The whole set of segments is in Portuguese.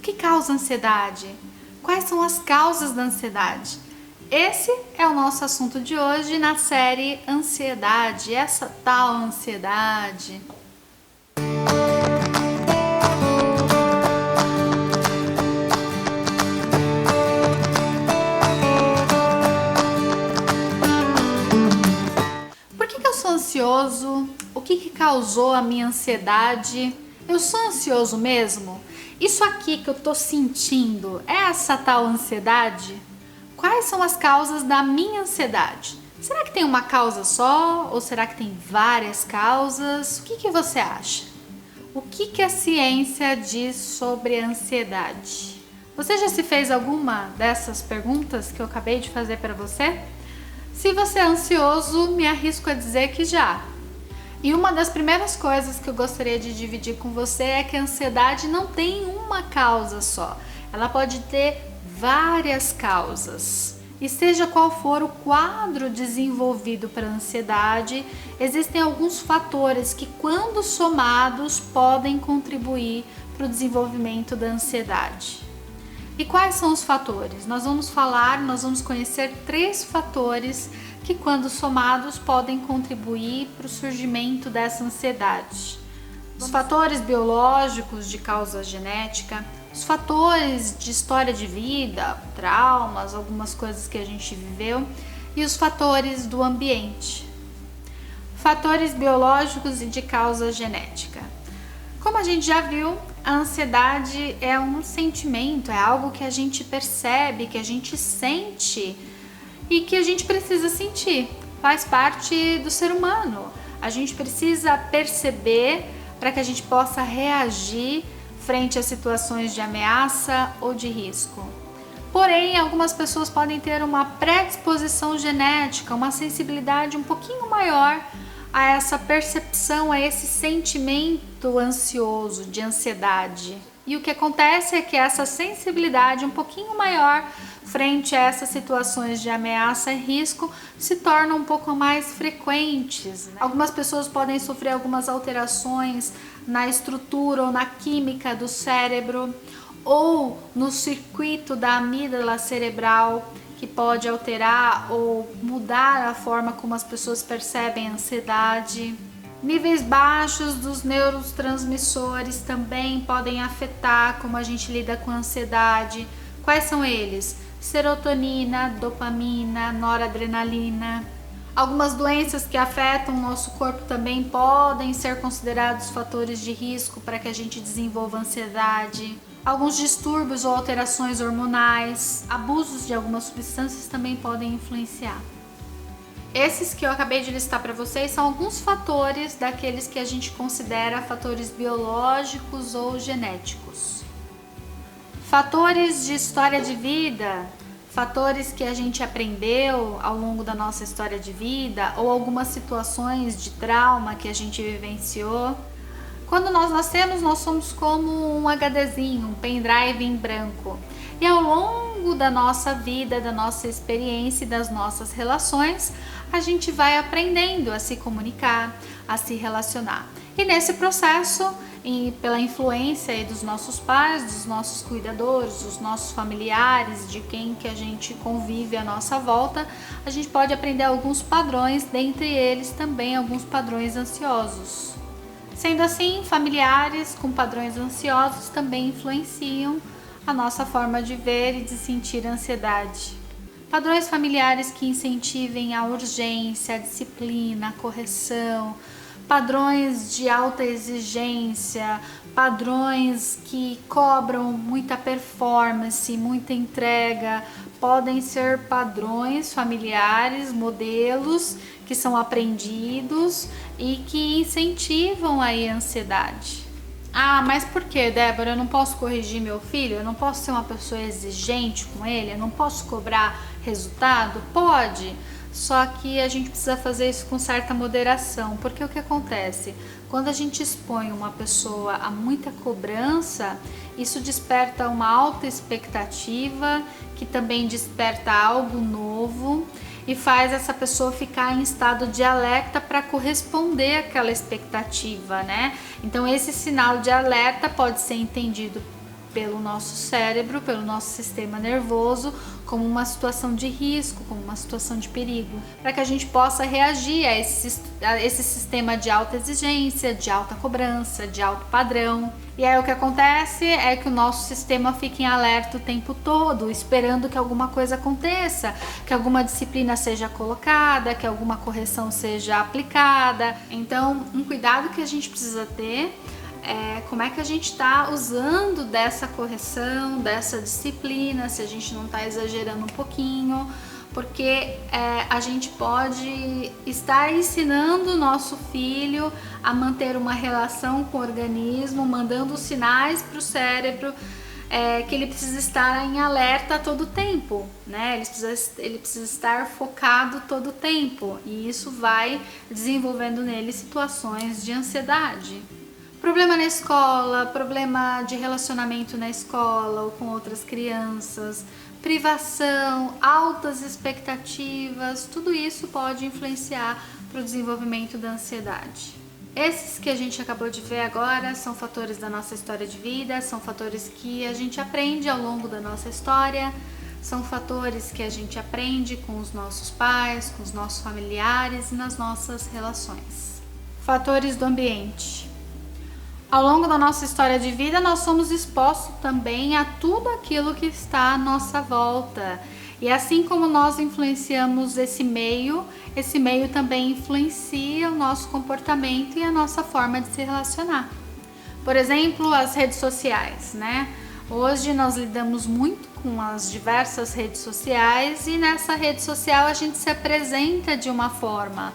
que causa ansiedade? Quais são as causas da ansiedade? Esse é o nosso assunto de hoje na série Ansiedade, essa tal ansiedade. Por que eu sou ansioso? O que causou a minha ansiedade? Eu sou ansioso mesmo? Isso aqui que eu tô sentindo é essa tal ansiedade? Quais são as causas da minha ansiedade? Será que tem uma causa só ou será que tem várias causas? O que você acha? O que a ciência diz sobre a ansiedade? Você já se fez alguma dessas perguntas que eu acabei de fazer para você? Se você é ansioso, me arrisco a dizer que já. E uma das primeiras coisas que eu gostaria de dividir com você é que a ansiedade não tem uma causa só. Ela pode ter várias causas. E seja qual for o quadro desenvolvido para a ansiedade, existem alguns fatores que, quando somados, podem contribuir para o desenvolvimento da ansiedade. E quais são os fatores? Nós vamos conhecer 3 fatores que, quando somados, podem contribuir para o surgimento dessa ansiedade. Os fatores biológicos de causa genética, os fatores de história de vida, traumas, algumas coisas que a gente viveu, e os fatores do ambiente. Fatores biológicos e de causa genética. Como a gente já viu, a ansiedade é um sentimento, é algo que a gente percebe, que a gente sente e que a gente precisa sentir. Faz parte do ser humano. A gente precisa perceber para que a gente possa reagir frente a situações de ameaça ou de risco. Porém, algumas pessoas podem ter uma predisposição genética, uma sensibilidade um pouquinho maior a essa percepção, a esse sentimento ansioso, de ansiedade. E o que acontece é que essa sensibilidade um pouquinho maior frente a essas situações de ameaça e risco se tornam um pouco mais frequentes, né? Algumas pessoas podem sofrer algumas alterações na estrutura ou na química do cérebro ou no circuito da amígdala cerebral, que pode alterar ou mudar a forma como as pessoas percebem a ansiedade. Níveis baixos dos neurotransmissores também podem afetar como a gente lida com a ansiedade. Quais são eles? Serotonina, dopamina, noradrenalina. Algumas doenças que afetam o nosso corpo também podem ser considerados fatores de risco para que a gente desenvolva ansiedade. Alguns distúrbios ou alterações hormonais, abusos de algumas substâncias também podem influenciar. Esses que eu acabei de listar para vocês são alguns fatores daqueles que a gente considera fatores biológicos ou genéticos. Fatores de história de vida, fatores que a gente aprendeu ao longo da nossa história de vida ou algumas situações de trauma que a gente vivenciou. Quando nós nascemos, nós somos como um HDzinho, um pendrive em branco. E ao longo da nossa vida, da nossa experiência e das nossas relações, a gente vai aprendendo a se comunicar, a se relacionar. E nesse processo, pela influência dos nossos pais, dos nossos cuidadores, dos nossos familiares, de quem que a gente convive à nossa volta, a gente pode aprender alguns padrões, dentre eles também alguns padrões ansiosos. Sendo assim, familiares com padrões ansiosos também influenciam a nossa forma de ver e de sentir ansiedade. Padrões familiares que incentivem a urgência, a disciplina, a correção, padrões de alta exigência, padrões que cobram muita performance, muita entrega, podem ser padrões familiares, modelos que são aprendidos e que incentivam aí a ansiedade. Ah, mas por que, Débora? Eu não posso corrigir meu filho? Eu não posso ser uma pessoa exigente com ele? Eu não posso cobrar resultado? Pode, só que a gente precisa fazer isso com certa moderação, porque o que acontece? Quando a gente expõe uma pessoa a muita cobrança, isso desperta uma alta expectativa, que também desperta algo novo e faz essa pessoa ficar em estado de alerta para corresponder àquela expectativa, né? Então esse sinal de alerta pode ser entendido pelo nosso cérebro, pelo nosso sistema nervoso, como uma situação de risco, como uma situação de perigo, para que a gente possa reagir a esse sistema de alta exigência, de alta cobrança, de alto padrão. E aí o que acontece é que o nosso sistema fica em alerta o tempo todo, esperando que alguma coisa aconteça, que alguma disciplina seja colocada, que alguma correção seja aplicada. Então, um cuidado que a gente precisa ter é como é que a gente está usando dessa correção, dessa disciplina, se a gente não está exagerando um pouquinho, porque a gente pode estar ensinando o nosso filho a manter uma relação com o organismo, mandando sinais para o cérebro que ele precisa estar em alerta a todo tempo, né? Ele precisa estar focado todo tempo, e isso vai desenvolvendo nele situações de ansiedade. Problema na escola, problema de relacionamento na escola ou com outras crianças, privação, altas expectativas, tudo isso pode influenciar para o desenvolvimento da ansiedade. Esses que a gente acabou de ver agora são fatores da nossa história de vida, são fatores que a gente aprende ao longo da nossa história, são fatores que a gente aprende com os nossos pais, com os nossos familiares e nas nossas relações. Fatores do ambiente. Ao longo da nossa história de vida, nós somos expostos também a tudo aquilo que está à nossa volta. E assim como nós influenciamos esse meio também influencia o nosso comportamento e a nossa forma de se relacionar. Por exemplo, as redes sociais, né? Hoje nós lidamos muito com as diversas redes sociais, e nessa rede social a gente se apresenta de uma forma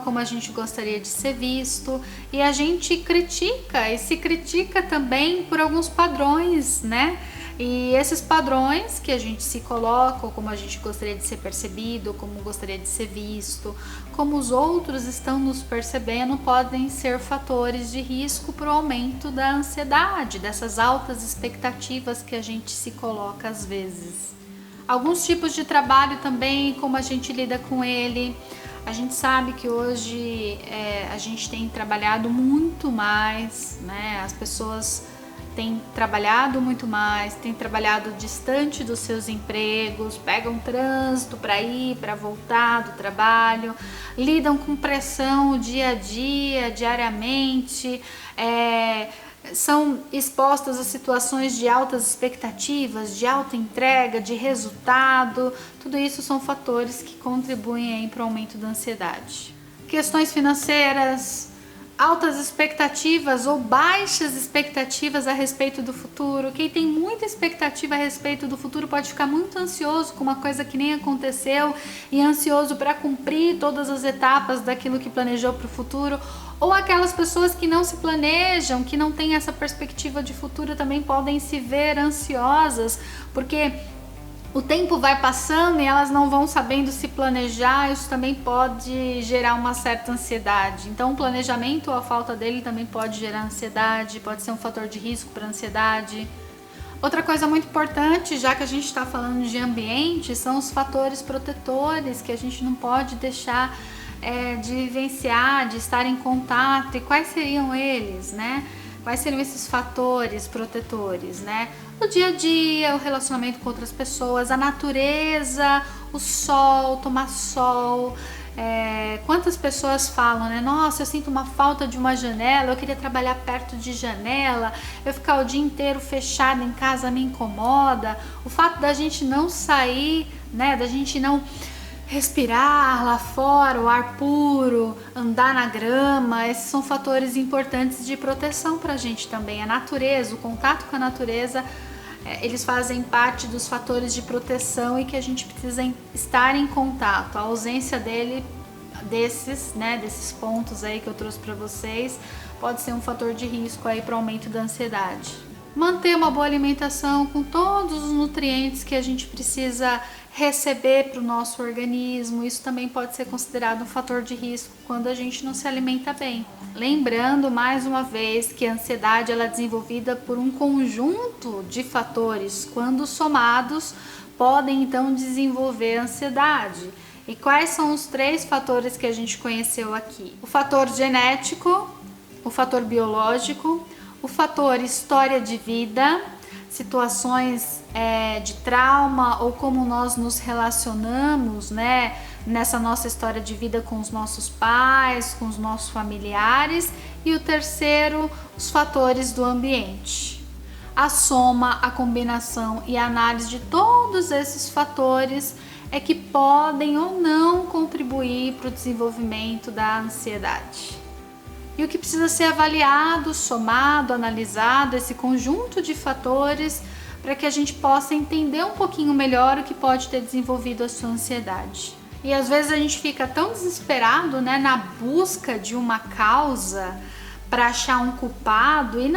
como a gente gostaria de ser visto, e a gente critica e se critica também por alguns padrões, né? E esses padrões que a gente se coloca, ou como a gente gostaria de ser percebido, ou como gostaria de ser visto, como os outros estão nos percebendo, podem ser fatores de risco para o aumento da ansiedade, dessas altas expectativas que a gente se coloca às vezes. Alguns tipos de trabalho também, como a gente lida com ele. A gente sabe que hoje a gente tem trabalhado muito mais, né? As pessoas têm trabalhado muito mais, têm trabalhado distante dos seus empregos, pegam trânsito para ir, para voltar do trabalho, lidam com pressão dia a dia, diariamente, são expostas a situações de altas expectativas, de alta entrega, de resultado. Tudo isso são fatores que contribuem para o aumento da ansiedade. Questões financeiras, altas expectativas ou baixas expectativas a respeito do futuro. Quem tem muita expectativa a respeito do futuro pode ficar muito ansioso com uma coisa que nem aconteceu e ansioso para cumprir todas as etapas daquilo que planejou para o futuro. Ou aquelas pessoas que não se planejam, que não têm essa perspectiva de futuro, também podem se ver ansiosas, porque o tempo vai passando e elas não vão sabendo se planejar. Isso também pode gerar uma certa ansiedade. Então, o planejamento ou a falta dele também pode gerar ansiedade, pode ser um fator de risco para ansiedade. Outra coisa muito importante, já que a gente está falando de ambiente, são os fatores protetores que a gente não pode deixar de vivenciar, de estar em contato. E quais seriam eles, né? Quais seriam esses fatores protetores, né? O dia a dia, o relacionamento com outras pessoas, a natureza, o sol, tomar sol. Quantas pessoas falam, né? Nossa, eu sinto uma falta de uma janela, eu queria trabalhar perto de janela, eu ficar o dia inteiro fechada em casa me incomoda. O fato da gente não sair, né? Da gente não respirar lá fora, o ar puro, andar na grama, esses são fatores importantes de proteção para a gente também. A natureza, o contato com a natureza, eles fazem parte dos fatores de proteção e que a gente precisa estar em contato. A ausência desses pontos aí que eu trouxe para vocês pode ser um fator de risco aí para o aumento da ansiedade. Manter uma boa alimentação com todos os nutrientes que a gente precisa receber para o nosso organismo, isso também pode ser considerado um fator de risco quando a gente não se alimenta bem. Lembrando mais uma vez que a ansiedade ela é desenvolvida por um conjunto de fatores, quando somados podem então desenvolver ansiedade. E quais são os 3 fatores que a gente conheceu aqui? O fator genético, o fator biológico, o fator história de vida situações de trauma ou como nós nos relacionamos, né, nessa nossa história de vida com os nossos pais, com os nossos familiares. E o terceiro, os fatores do ambiente. A soma, a combinação e a análise de todos esses fatores é que podem ou não contribuir para o desenvolvimento da ansiedade. E o que precisa ser avaliado, somado, analisado, esse conjunto de fatores, para que a gente possa entender um pouquinho melhor o que pode ter desenvolvido a sua ansiedade. E às vezes a gente fica tão desesperado, né, na busca de uma causa para achar um culpado, e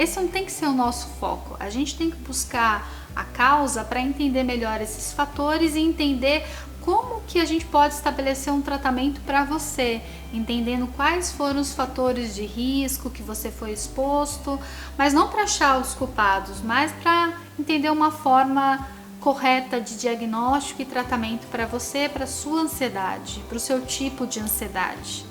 esse não tem que ser o nosso foco. A gente tem que buscar a causa para entender melhor esses fatores e entender como que a gente pode estabelecer um tratamento para você, entendendo quais foram os fatores de risco que você foi exposto, mas não para achar os culpados, mas para entender uma forma correta de diagnóstico e tratamento para você, para sua ansiedade, para o seu tipo de ansiedade.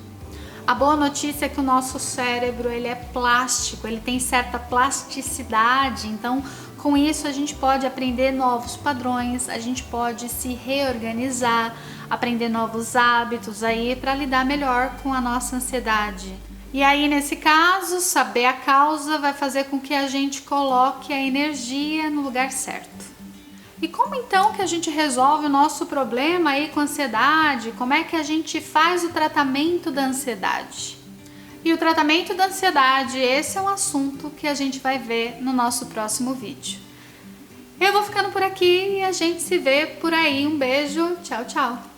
A boa notícia é que o nosso cérebro ele é plástico, ele tem certa plasticidade, então com isso a gente pode aprender novos padrões, a gente pode se reorganizar, aprender novos hábitos aí para lidar melhor com a nossa ansiedade. E aí nesse caso, saber a causa vai fazer com que a gente coloque a energia no lugar certo. E como então que a gente resolve o nosso problema aí com ansiedade? Como é que a gente faz o tratamento da ansiedade? E o tratamento da ansiedade, esse é um assunto que a gente vai ver no nosso próximo vídeo. Eu vou ficando por aqui e a gente se vê por aí. Um beijo, tchau, tchau!